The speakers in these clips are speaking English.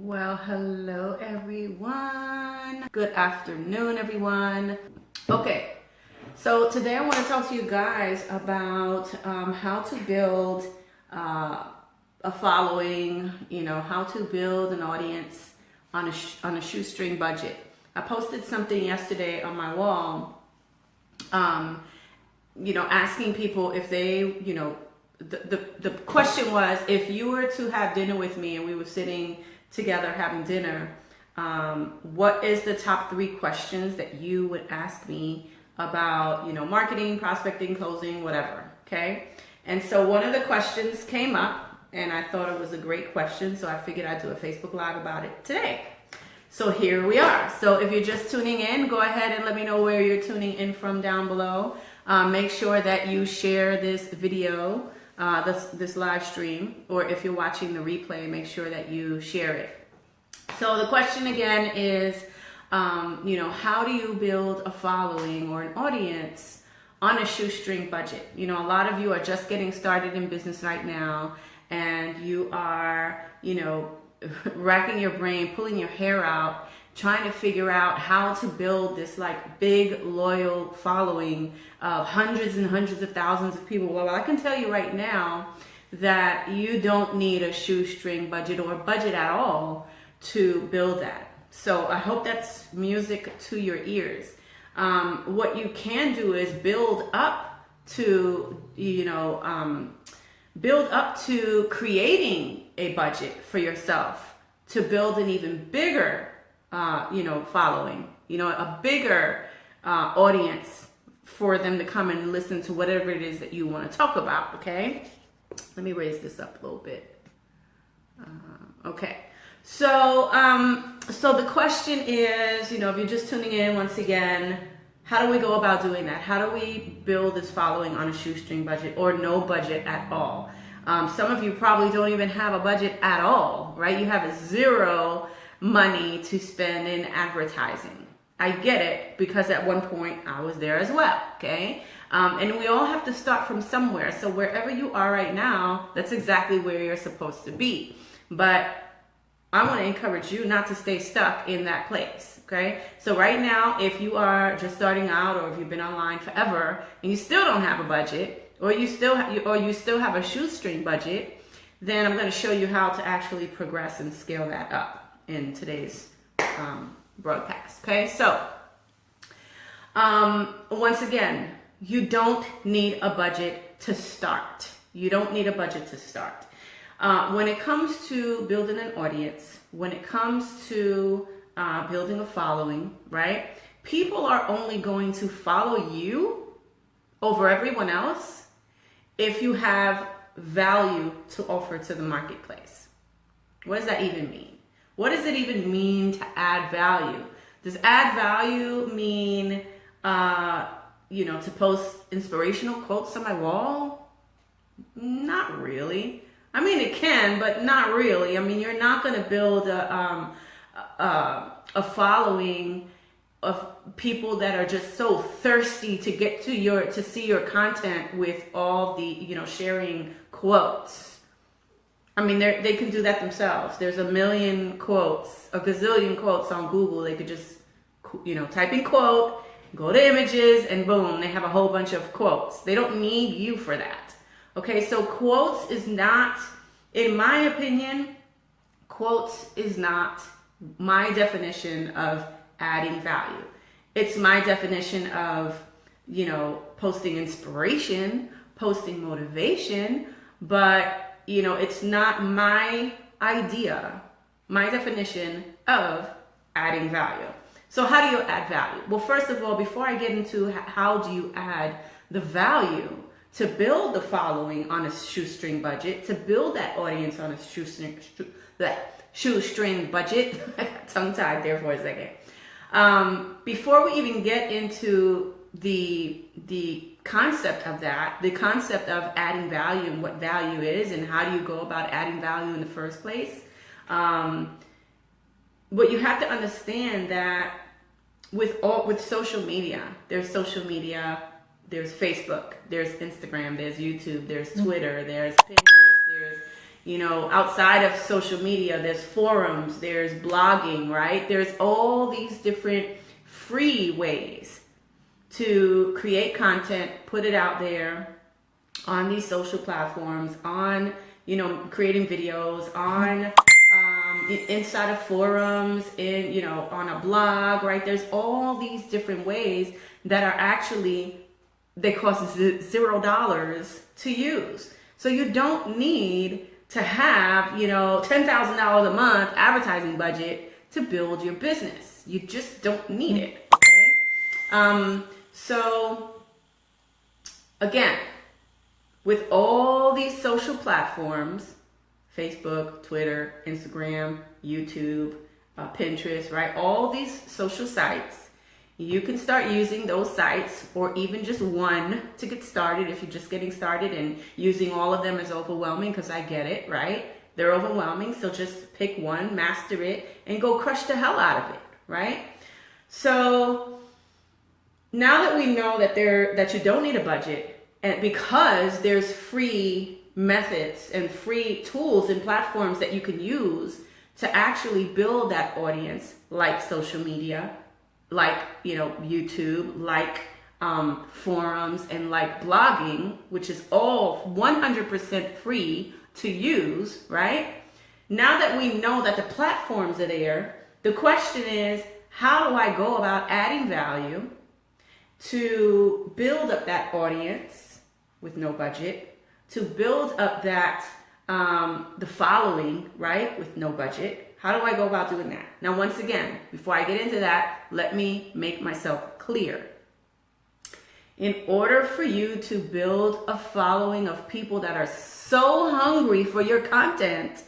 Well, hello everyone. Good afternoon, everyone. Okay, so today I want to talk to you guys about how to build a following, how to build an audience on a shoestring budget. I posted something yesterday on my wall, asking people if they, the question was, if you were to have dinner with me and we were sitting together having dinner, what is the top 3 questions that you would ask me about, marketing, prospecting, closing, whatever, okay? And so one of the questions came up and I thought it was a great question, so I figured I'd do a Facebook Live about it today. So here we are. So if you're just tuning in, go ahead and let me know where you're tuning in from down below. Make sure that you share this video, this live stream, or if you're watching the replay, make sure that you share it. So the question again is, how do you build a following or an audience on a shoestring budget? A lot of you are just getting started in business right now, and you are, racking your brain, pulling your hair out, trying to figure out how to build this like big loyal following of hundreds and hundreds of thousands of people. Well, I can tell you right now that you don't need a shoestring budget or a budget at all to build that. So I hope that's music to your ears. What you can do is build up to, creating a budget for yourself to build an even bigger following, a bigger audience for them to come and listen to whatever it is that you want to talk about, okay? Let me raise this up a little bit. Okay. So the question is, if you're just tuning in once again, how do we go about doing that? How do we build this following on a shoestring budget or no budget at all? Some of you probably don't even have a budget at all, right? You have zero money to spend in advertising. I get it, because at one point I was there as well, okay? And we all have to start from somewhere. So wherever you are right now, that's exactly where you're supposed to be. But I want to encourage you not to stay stuck in that place, okay? So right now, if you are just starting out, or if you've been online forever and you still don't have a budget, or you still have a shoestring budget, then I'm going to show you how to actually progress and scale that up in today's broadcast, okay? So once again, you don't need a budget to start. You don't need a budget to start. When it comes to building an audience, when it comes to building a following, right? People are only going to follow you over everyone else if you have value to offer to the marketplace. What does that even mean? What does it even mean to add value? Does add value mean, to post inspirational quotes on my wall? Not really. I mean, it can, but not really. I mean, you're not going to build a following of people that are just so thirsty to get to see your content with all the, sharing quotes. I mean, they can do that themselves. There's a million quotes, a gazillion quotes on Google. They could just, type in quote, go to images, and boom, they have a whole bunch of quotes. They don't need you for that. Okay, so quotes is not, in my opinion, quotes is not my definition of adding value. It's my definition of, posting inspiration, posting motivation, but, it's not my idea, my definition of adding value. So how do you add value? Well, first of all, before I get into how do you add the value to build the following on a shoestring budget, to build that audience on a shoestring budget, I got tongue-tied there for a second. Before we even get into the concept of that, the concept of adding value and what value is and how do you go about adding value in the first place, what you have to understand that with social media, there's Facebook, there's Instagram, there's YouTube, there's Twitter, there's Pinterest, there's You know, outside of social media, there's forums, there's blogging, right? There's all these different free ways to create content, put it out there on these social platforms, on, you know, creating videos, on inside of forums, in, you know, on a blog, right? There's all these different ways that are actually, they cost $0 to use. So you don't need to have, you know, $10,000 a month advertising budget to build your business. You just don't need it, okay? So again, with all these social platforms, Facebook, Twitter, Instagram, YouTube, Pinterest, right? All these social sites, you can start using those sites, or even just one to get started if you're just getting started, and using all of them is overwhelming, because I get it, right? They're overwhelming, so just pick one, master it, and go crush the hell out of it, right? So now that we know that you don't need a budget, and because there's free methods and free tools and platforms that you can use to actually build that audience, like social media, like, you know, YouTube, like forums, and like blogging, which is all 100% free to use, right? Now that we know that the platforms are there, the question is, how do I go about adding value to build up that audience with no budget, to build up that the following, right, with no budget? How do I go about doing that? Now, once again, before I get into that, let me make myself clear. In order for you to build a following of people that are so hungry for your content,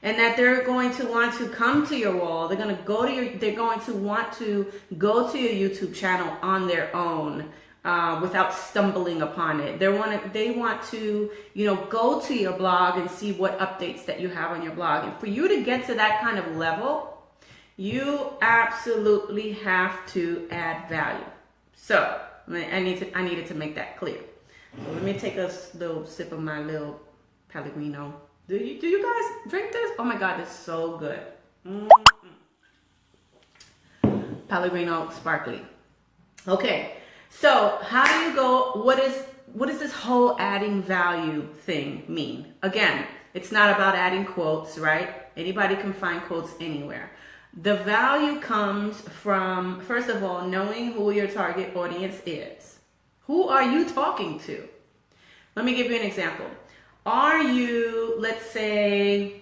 and that they're going to want to come to your wall, they're going to want to go to your YouTube channel on their own, without stumbling upon it. They want to, you know, go to your blog and see what updates that you have on your blog. And for you to get to that kind of level, you absolutely have to add value. So I needed to make that clear. So let me take a little sip of my little Pellegrino. Do you guys drink this? Oh my God, it's so good. Pellegrino sparkly. Okay. So how do you go, what does this whole adding value thing mean? Again, it's not about adding quotes, right? Anybody can find quotes anywhere. The value comes from, first of all, knowing who your target audience is. Who are you talking to? Let me give you an example. Are you, let's say,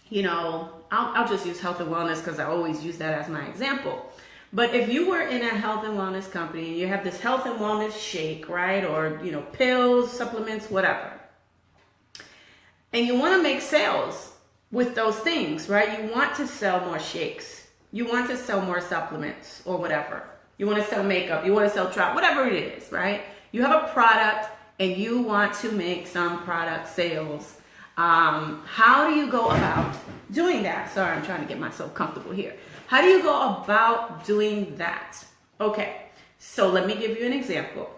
you know, I'll just use health and wellness because I always use that as my example. But if you were in a health and wellness company and you have this health and wellness shake, right? Or, you know, pills, supplements, whatever. And you want to make sales with those things, right? You want to sell more shakes. You want to sell more supplements or whatever. You want to sell makeup. You want to sell trout, whatever it is, right? You have a product and you want to make some product sales. How do you go about doing that? Sorry, I'm trying to get myself comfortable here. How do you go about doing that? Okay, so let me give you an example.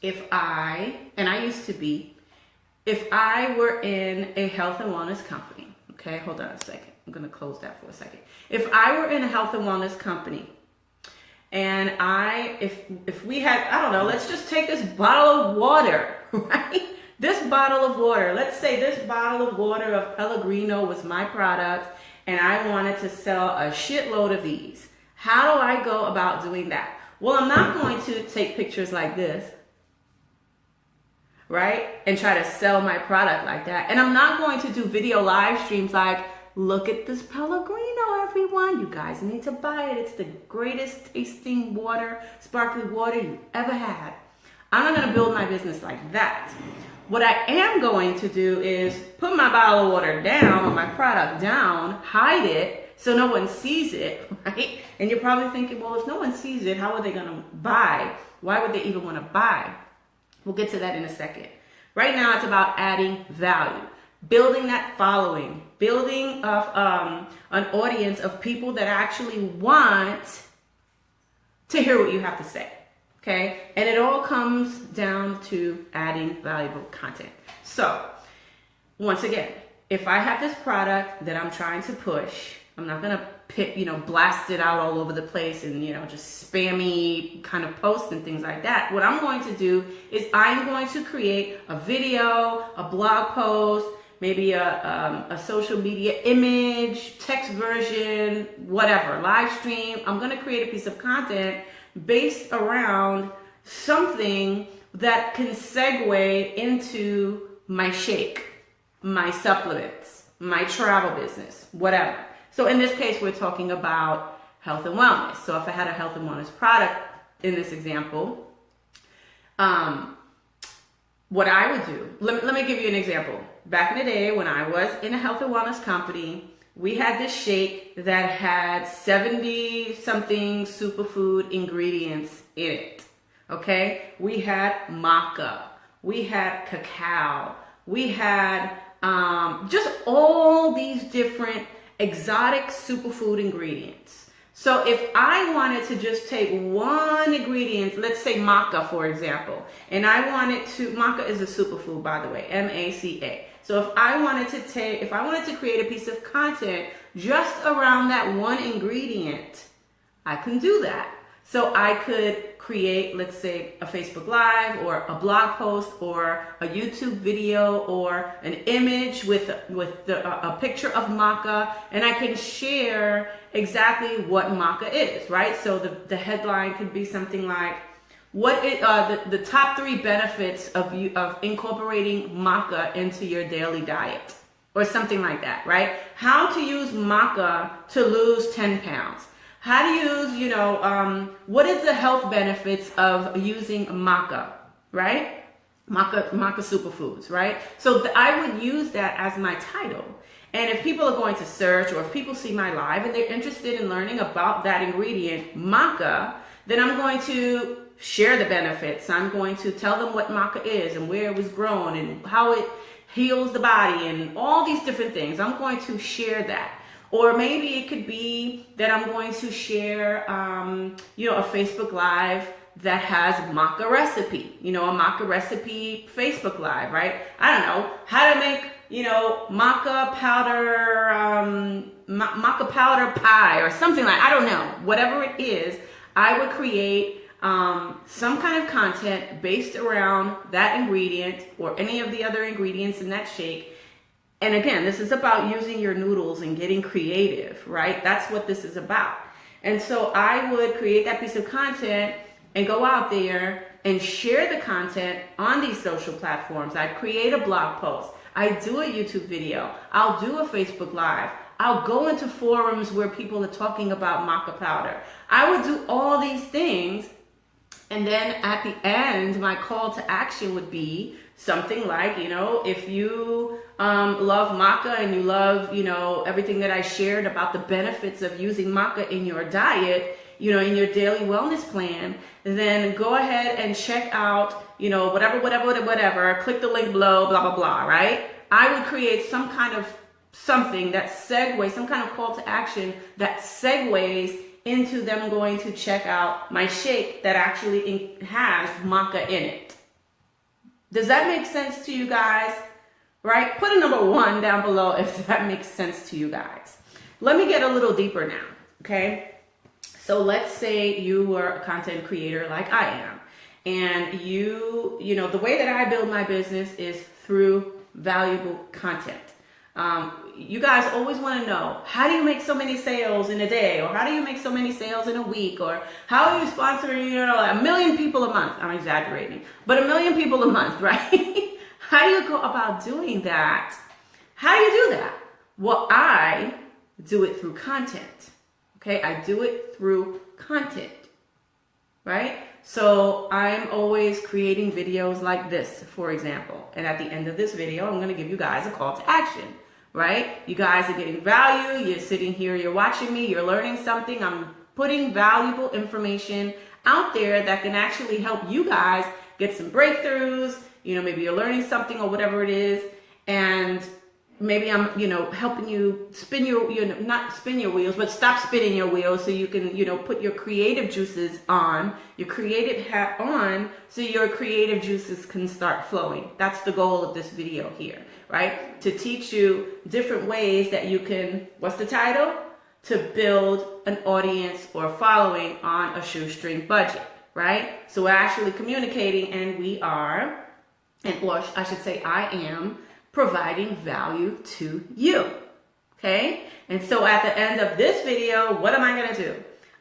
If I were in a health and wellness company, okay, hold on a second. I'm gonna close that for a second. If I were in a health and wellness company and if we had, I don't know, let's just take this bottle of water, right? This bottle of water, let's say this bottle of water of Pellegrino was my product, and I wanted to sell a shitload of these. How do I go about doing that? Well, I'm not going to take pictures like this, right? And try to sell my product like that. And I'm not going to do video live streams like, look at this Pellegrino, everyone. You guys need to buy it. It's the greatest tasting water, sparkly water you ever had. I'm not going to build my business like that. What I am going to do is put my bottle of water down, or my product down, hide it so no one sees it, right? And you're probably thinking, well, if no one sees it, how are they going to buy? Why would they even want to buy? We'll get to that in a second. Right now, it's about adding value, building that following, building an audience of people that actually want to hear what you have to say. Okay, and it all comes down to adding valuable content. So, once again, if I have this product that I'm trying to push, I'm not gonna blast it out all over the place and just spammy kind of posts and things like that. What I'm going to do is I'm going to create a video, a blog post, maybe a social media image, text version, whatever, live stream. I'm going to create a piece of content based around something that can segue into my shake, my supplements, my travel business, whatever. So in this case, we're talking about health and wellness. So if I had a health and wellness product in this example, what I would do, let me give you an example. Back in the day when I was in a health and wellness company, we had this shake that had 70 something superfood ingredients in it. Okay, we had maca, we had cacao, we had just all these different exotic superfood ingredients. So if I wanted to just take one ingredient, let's say maca for example, and I wanted to, maca is a superfood by the way, M-A-C-A. So if I wanted to create a piece of content just around that one ingredient, I can do that. So I could create, let's say, a Facebook Live or a blog post or a YouTube video or an image with a picture of maca, and I can share exactly what maca is, right? So the headline could be something like, the top 3 benefits of incorporating maca into your daily diet, or something like that, right? How to use maca to lose 10 pounds. How to use, what is the health benefits of using maca, right? Maca superfoods, right? So I would use that as my title. And if people are going to search, or if people see my live and they're interested in learning about that ingredient, maca, then I'm going to share the benefits. I'm going to tell them what maca is and where it was grown and how it heals the body and all these different things. I'm going to share that. Or maybe it could be that I'm going to share, a Facebook Live that has maca recipe, a maca recipe Facebook Live, right? I don't know, how to make, maca powder pie or something like, I don't know, whatever it is, I would create some kind of content based around that ingredient or any of the other ingredients in that shake. And again, this is about using your noodles and getting creative, right? That's what this is about. And so I would create that piece of content and go out there and share the content on these social platforms. I'd create a blog post. I do a YouTube video. I'll do a Facebook Live. I'll go into forums where people are talking about maca powder. I would do all these things. And then at the end, my call to action would be something like, if you love maca and you love, everything that I shared about the benefits of using maca in your diet, in your daily wellness plan, then go ahead and check out, whatever, click the link below, blah, blah, blah, right? I would create some kind of something that segues, some kind of call to action that segues into them going to check out my shake that actually has maca in it. Does that make sense to you guys? Right? Put a number 1 down below if that makes sense to you guys. Let me get a little deeper now, okay? So let's say you were a content creator like I am, and the way that I build my business is through valuable content. You guys always want to know, how do you make so many sales in a day? Or how do you make so many sales in a week? Or how are you sponsoring, 1 million people a month? I'm exaggerating, but 1 million people a month, right? How do you go about doing that? How do you do that? Well, I do it through content. Okay, I do it through content, right? So I'm always creating videos like this, for example. And at the end of this video, I'm going to give you guys a call to action, right? You guys are getting value. You're sitting here, you're watching me, you're learning something. I'm putting valuable information out there that can actually help you guys get some breakthroughs. Maybe you're learning something or whatever it is. And maybe I'm, helping you spin your, not spin your wheels, but stop spinning your wheels so you can, put your creative juices on, your creative hat on, so your creative juices can start flowing. That's the goal of this video here, right? To teach you different ways that you can, what's the title? To build an audience or following on a shoestring budget, right? So we're actually communicating, and we are, or I should say I am, providing value to you, okay? And so at the end of this video, what am I gonna do?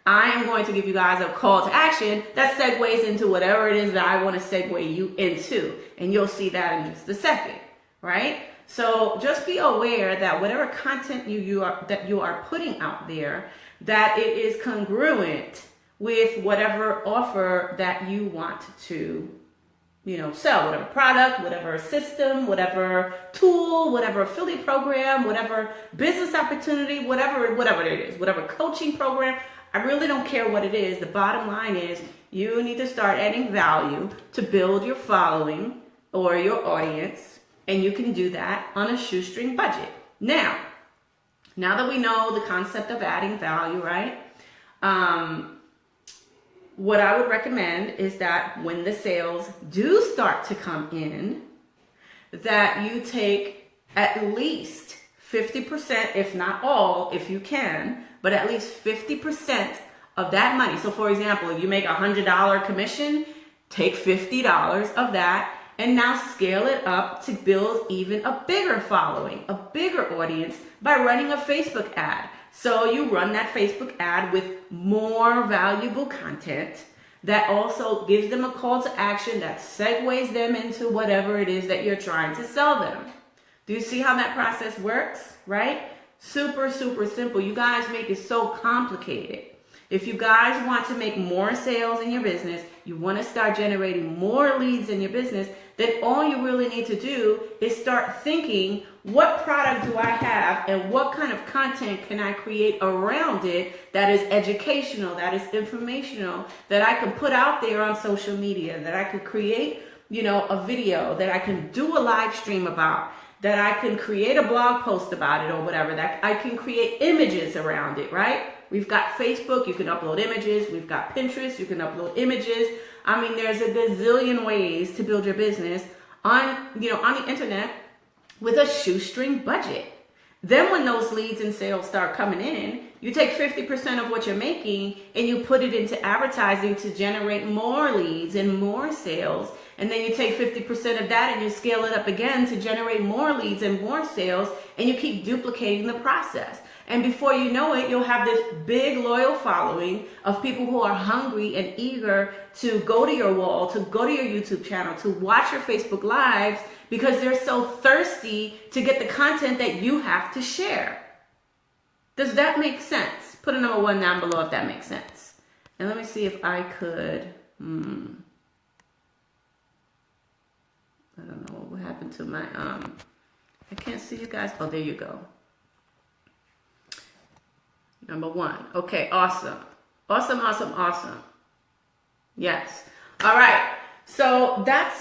I am going to give you guys a call to action that segues into whatever it is that I want to segue you into, and you'll see that in just a second, right? So just be aware that whatever content you are putting out there, that it is congruent with whatever offer that you want to, sell, whatever product, whatever system, whatever tool, whatever affiliate program, whatever business opportunity, whatever it is, whatever coaching program. I really don't care what it is. The bottom line is you need to start adding value to build your following or your audience. And you can do that on a shoestring budget. Now that we know the concept of adding value, right? What I would recommend is that when the sales do start to come in, that you take at least 50%, if not all, if you can, but at least 50% of that money. So for example, if you make $100 commission, take $50 of that, and now scale it up to build even a bigger following, a bigger audience by running a Facebook ad. So you run that Facebook ad with more valuable content that also gives them a call to action that segues them into whatever it is that you're trying to sell them. Do you see how that process works, right? Super, super simple. You guys make it so complicated. If you guys want to make more sales in your business, you want to start generating more leads in your business, then all you really need to do is start thinking, what product do I have and what kind of content can I create around it that is educational, that is informational, that I can put out there on social media, that I could create, a video, that I can do a live stream about, that I can create a blog post about it or whatever, that I can create images around it, right? We've got Facebook, you can upload images. We've got Pinterest, you can upload images. I mean, there's a gazillion ways to build your business on the internet with a shoestring budget. Then when those leads and sales start coming in, you take 50% of what you're making and you put it into advertising to generate more leads and more sales. And then you take 50% of that and you scale it up again to generate more leads and more sales, and you keep duplicating the process. And before you know it, you'll have this big loyal following of people who are hungry and eager to go to your wall, to go to your YouTube channel, to watch your Facebook Lives, because they're so thirsty to get the content that you have to share. Does that make sense? Put a number 1 down below if that makes sense. And let me see if I could, I don't know what happened to my, I can't see you guys. Oh, there you go. Number 1. Okay, awesome. Awesome. Yes. All right. So that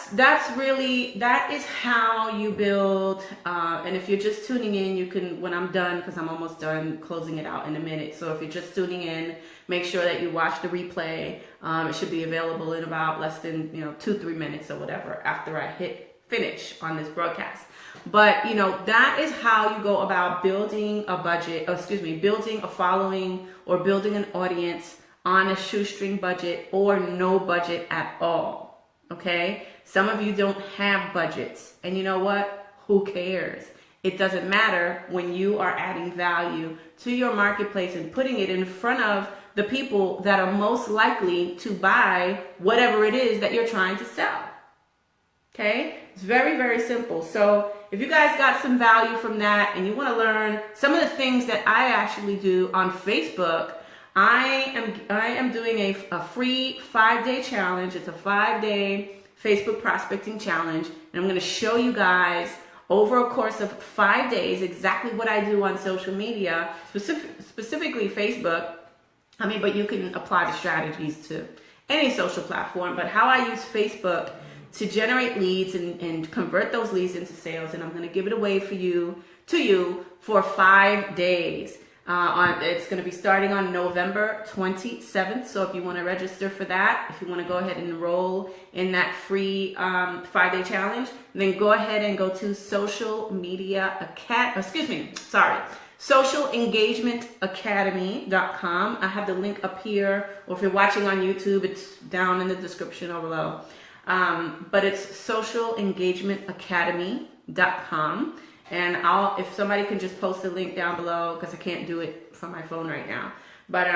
is how you build. And if you're just tuning in, you can, when I'm done, because I'm almost done closing it out in a minute. So if you're just tuning in, make sure that you watch the replay. It should be available in about less than 2-3 minutes or whatever after I hit finish on this broadcast. But that is how you go about building a budget, building a following or building an audience on a shoestring budget or no budget at all. Okay? Some of you don't have budgets, and you know what? Who cares? It doesn't matter when you are adding value to your marketplace and putting it in front of the people that are most likely to buy whatever it is that you're trying to sell. Okay? It's very, very simple. So if you guys got some value from that and you want to learn some of the things that I actually do on Facebook, I am doing a free 5-day challenge. It's a 5-day Facebook prospecting challenge, and I'm going to show you guys over a course of 5 days exactly what I do on social media, specifically Facebook. But you can apply the strategies to any social platform, but how I use Facebook to generate leads and convert those leads into sales. And I'm going to give it away to you for 5 days. It's going to be starting on November 27th. So if you want to register for that, if you want to go ahead and enroll in that free 5-day challenge, then go ahead and go to socialengagementacademy.com. I have the link up here, or if you're watching on YouTube, it's down in the description or below. But it's socialengagementacademy.com. And if somebody can just post the link down below, because I can't do it from my phone right now. But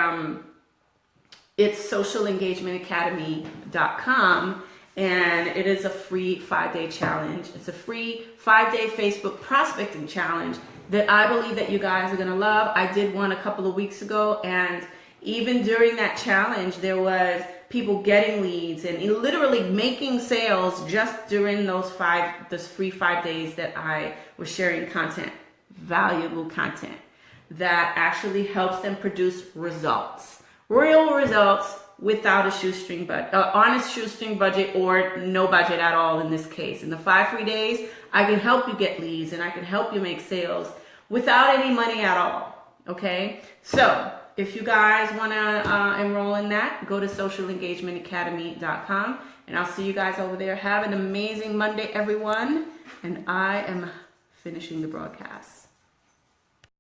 it's socialengagementacademy.com, and it is a free 5-day challenge. It's a free 5-day Facebook prospecting challenge that I believe that you guys are going to love. I did one a couple of weeks ago, and even during that challenge, there was people getting leads and literally making sales just during those free 5 days that I was sharing content, valuable content that actually helps them produce results, real results, without a honest shoestring budget, or no budget at all in this case. In the 5 free days, I can help you get leads and I can help you make sales without any money at all. Okay, so if you guys want to enroll in that, go to socialengagementacademy.com, and I'll see you guys over there. Have an amazing Monday, everyone, and I am finishing the broadcast.